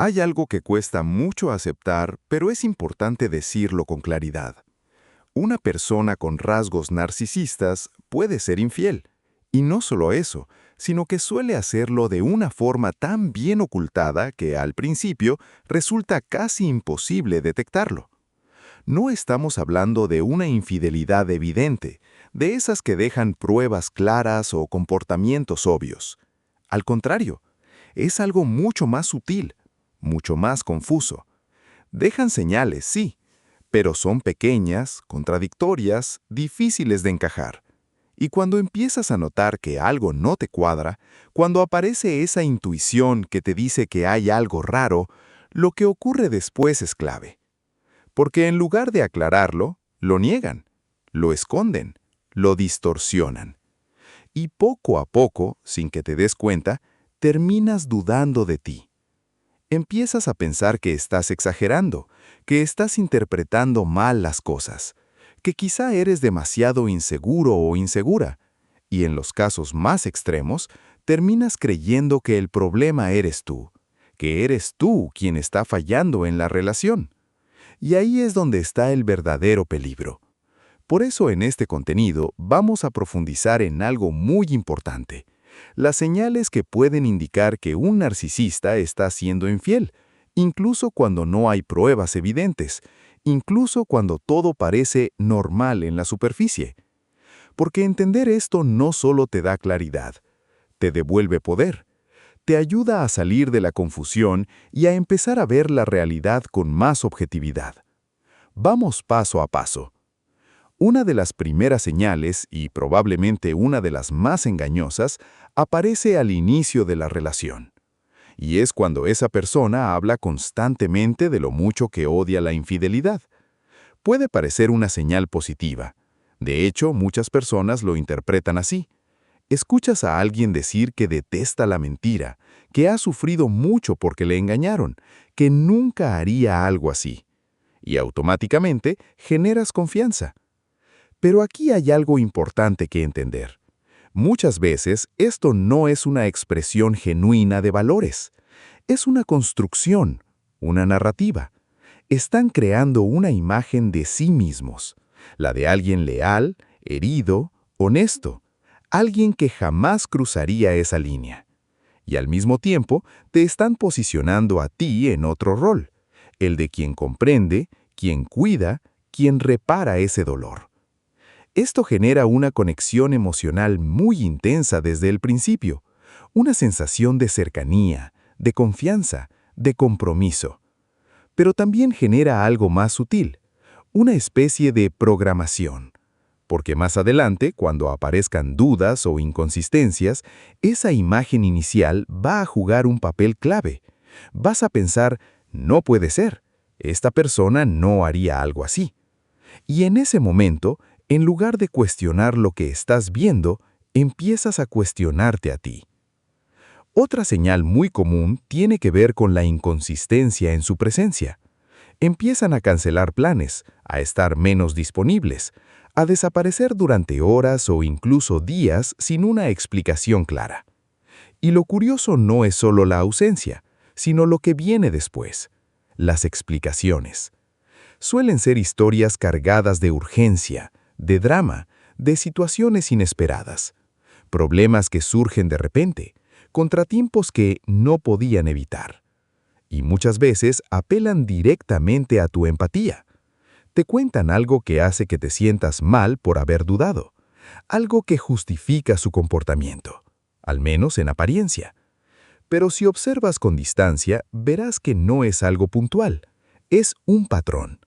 Hay algo que cuesta mucho aceptar, pero es importante decirlo con claridad. Una persona con rasgos narcisistas puede ser infiel. Y no solo eso, sino que suele hacerlo de una forma tan bien ocultada que al principio resulta casi imposible detectarlo. No estamos hablando de una infidelidad evidente, de esas que dejan pruebas claras o comportamientos obvios. Al contrario, es algo mucho más sutil, mucho más confuso. Dejan señales, sí, pero son pequeñas, contradictorias, difíciles de encajar. Y cuando empiezas a notar que algo no te cuadra, cuando aparece esa intuición que te dice que hay algo raro, lo que ocurre después es clave. Porque en lugar de aclararlo, lo niegan, lo esconden, lo distorsionan. Y poco a poco, sin que te des cuenta, terminas dudando de ti. Empiezas a pensar que estás exagerando, que estás interpretando mal las cosas, que quizá eres demasiado inseguro o insegura, y en los casos más extremos, terminas creyendo que el problema eres tú, que eres tú quien está fallando en la relación. Y ahí es donde está el verdadero peligro. Por eso en este contenido vamos a profundizar en algo muy importante: las señales que pueden indicar que un narcisista está siendo infiel, incluso cuando no hay pruebas evidentes, incluso cuando todo parece normal en la superficie. Porque entender esto no solo te da claridad, te devuelve poder, te ayuda a salir de la confusión y a empezar a ver la realidad con más objetividad. Vamos paso a paso. Una de las primeras señales, y probablemente una de las más engañosas, aparece al inicio de la relación. Y es cuando esa persona habla constantemente de lo mucho que odia la infidelidad. Puede parecer una señal positiva. De hecho, muchas personas lo interpretan así. Escuchas a alguien decir que detesta la mentira, que ha sufrido mucho porque le engañaron, que nunca haría algo así. Y automáticamente generas confianza. Pero aquí hay algo importante que entender. Muchas veces esto no es una expresión genuina de valores. Es una construcción, una narrativa. Están creando una imagen de sí mismos, la de alguien leal, herido, honesto, alguien que jamás cruzaría esa línea. Y al mismo tiempo te están posicionando a ti en otro rol, el de quien comprende, quien cuida, quien repara ese dolor. Esto genera una conexión emocional muy intensa desde el principio, una sensación de cercanía, de confianza, de compromiso. Pero también genera algo más sutil, una especie de programación. Porque más adelante, cuando aparezcan dudas o inconsistencias, esa imagen inicial va a jugar un papel clave. Vas a pensar, no puede ser, esta persona no haría algo así. Y en ese momento, en lugar de cuestionar lo que estás viendo, empiezas a cuestionarte a ti. Otra señal muy común tiene que ver con la inconsistencia en su presencia. Empiezan a cancelar planes, a estar menos disponibles, a desaparecer durante horas o incluso días sin una explicación clara. Y lo curioso no es solo la ausencia, sino lo que viene después, las explicaciones. Suelen ser historias cargadas de urgencia, de drama, de situaciones inesperadas, problemas que surgen de repente, contratiempos que no podían evitar. Y muchas veces apelan directamente a tu empatía. Te cuentan algo que hace que te sientas mal por haber dudado, algo que justifica su comportamiento, al menos en apariencia. Pero si observas con distancia, verás que no es algo puntual, es un patrón.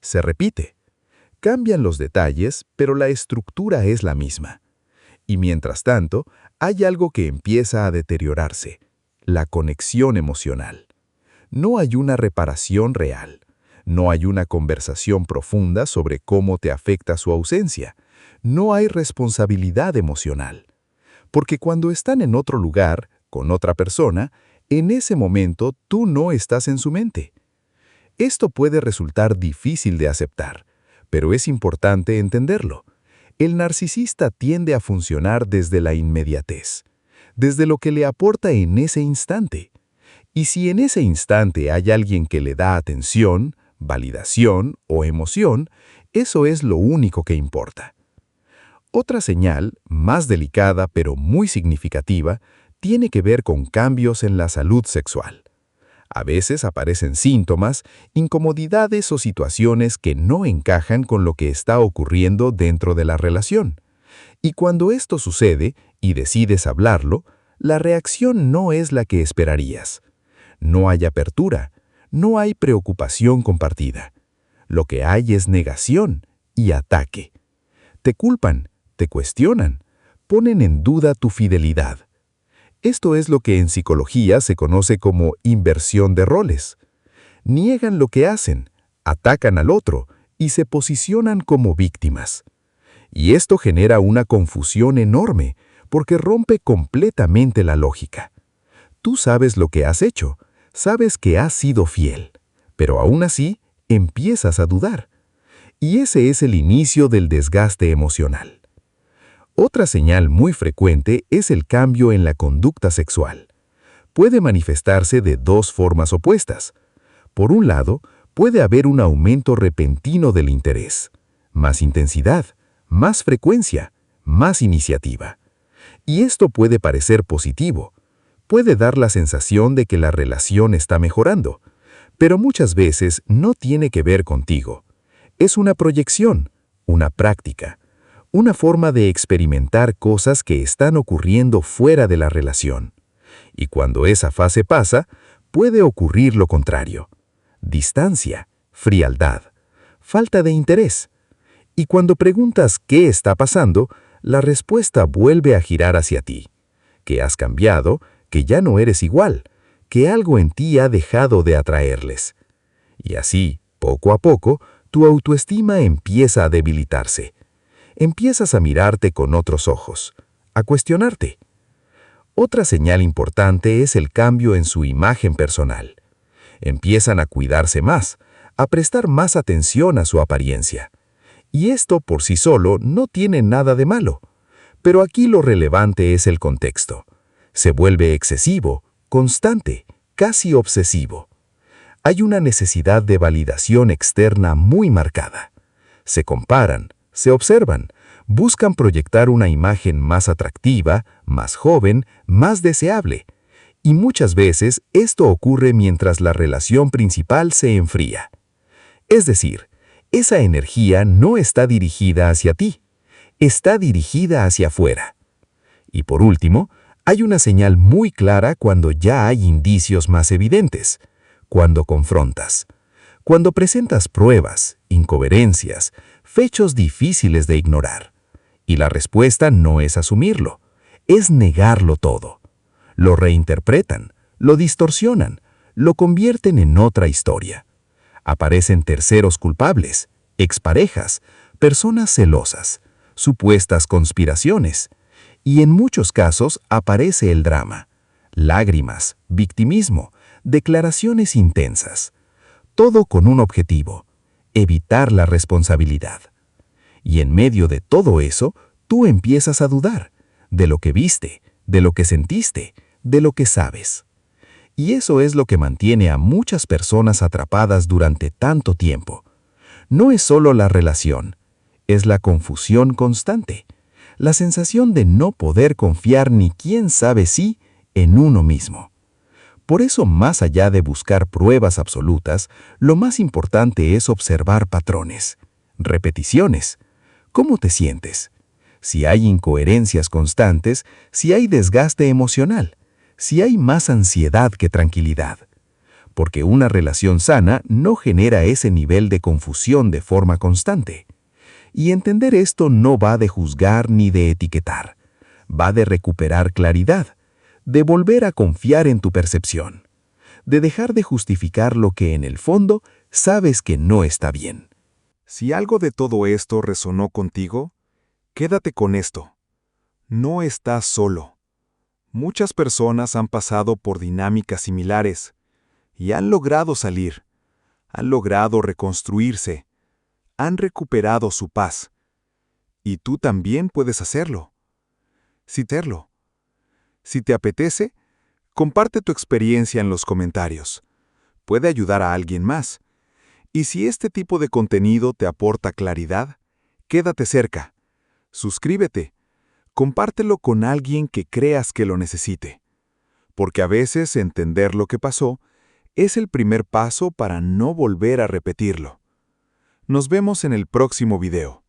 Se repite. Cambian los detalles, pero la estructura es la misma. Y mientras tanto, hay algo que empieza a deteriorarse: la conexión emocional. No hay una reparación real. No hay una conversación profunda sobre cómo te afecta su ausencia. No hay responsabilidad emocional. Porque cuando están en otro lugar, con otra persona, en ese momento tú no estás en su mente. Esto puede resultar difícil de aceptar, pero es importante entenderlo. El narcisista tiende a funcionar desde la inmediatez, desde lo que le aporta en ese instante. Y si en ese instante hay alguien que le da atención, validación o emoción, eso es lo único que importa. Otra señal, más delicada pero muy significativa, tiene que ver con cambios en la salud sexual. A veces aparecen síntomas, incomodidades o situaciones que no encajan con lo que está ocurriendo dentro de la relación. Y cuando esto sucede y decides hablarlo, la reacción no es la que esperarías. No hay apertura, no hay preocupación compartida. Lo que hay es negación y ataque. Te culpan, te cuestionan, ponen en duda tu fidelidad. Esto es lo que en psicología se conoce como inversión de roles. Niegan lo que hacen, atacan al otro y se posicionan como víctimas. Y esto genera una confusión enorme porque rompe completamente la lógica. Tú sabes lo que has hecho, sabes que has sido fiel, pero aún así empiezas a dudar. Y ese es el inicio del desgaste emocional. Otra señal muy frecuente es el cambio en la conducta sexual. Puede manifestarse de dos formas opuestas. Por un lado, puede haber un aumento repentino del interés, más intensidad, más frecuencia, más iniciativa. Y esto puede parecer positivo. Puede dar la sensación de que la relación está mejorando, pero muchas veces no tiene que ver contigo. Es una proyección, una práctica, una forma de experimentar cosas que están ocurriendo fuera de la relación. Y cuando esa fase pasa, puede ocurrir lo contrario. Distancia, frialdad, falta de interés. Y cuando preguntas qué está pasando, la respuesta vuelve a girar hacia ti. Que has cambiado, que ya no eres igual, que algo en ti ha dejado de atraerles. Y así, poco a poco, tu autoestima empieza a debilitarse. Empiezas a mirarte con otros ojos, a cuestionarte. Otra señal importante es el cambio en su imagen personal. Empiezan a cuidarse más, a prestar más atención a su apariencia. Y esto por sí solo no tiene nada de malo. Pero aquí lo relevante es el contexto. Se vuelve excesivo, constante, casi obsesivo. Hay una necesidad de validación externa muy marcada. Se comparan, se observan, buscan proyectar una imagen más atractiva, más joven, más deseable. Y muchas veces esto ocurre mientras la relación principal se enfría. Es decir, esa energía no está dirigida hacia ti, está dirigida hacia afuera. Y por último, hay una señal muy clara cuando ya hay indicios más evidentes, cuando confrontas, cuando presentas pruebas, incoherencias, fechos difíciles de ignorar. Y la respuesta no es asumirlo, es negarlo todo. Lo reinterpretan, lo distorsionan, lo convierten en otra historia. Aparecen terceros culpables, exparejas, personas celosas, supuestas conspiraciones. Y en muchos casos aparece el drama, lágrimas, victimismo, declaraciones intensas. Todo con un objetivo, evitar la responsabilidad. Y en medio de todo eso, tú empiezas a dudar de lo que viste, de lo que sentiste, de lo que sabes. Y eso es lo que mantiene a muchas personas atrapadas durante tanto tiempo. No es solo la relación, es la confusión constante, la sensación de no poder confiar ni quién sabe si en uno mismo. Por eso, más allá de buscar pruebas absolutas, lo más importante es observar patrones, repeticiones. ¿Cómo te sientes? Si hay incoherencias constantes, si hay desgaste emocional, si hay más ansiedad que tranquilidad. Porque una relación sana no genera ese nivel de confusión de forma constante. Y entender esto no va de juzgar ni de etiquetar, va de recuperar claridad, de volver a confiar en tu percepción, de dejar de justificar lo que en el fondo sabes que no está bien. Si algo de todo esto resonó contigo, quédate con esto. No estás solo. Muchas personas han pasado por dinámicas similares y han logrado salir, han logrado reconstruirse, han recuperado su paz. Y tú también puedes hacerlo. Si te apetece, Comparte tu experiencia en los comentarios. Puede ayudar a alguien más. Y si este tipo de contenido te aporta claridad, quédate cerca. Suscríbete. Compártelo con alguien que creas que lo necesite. Porque a veces entender lo que pasó es el primer paso para no volver a repetirlo. Nos vemos en el próximo video.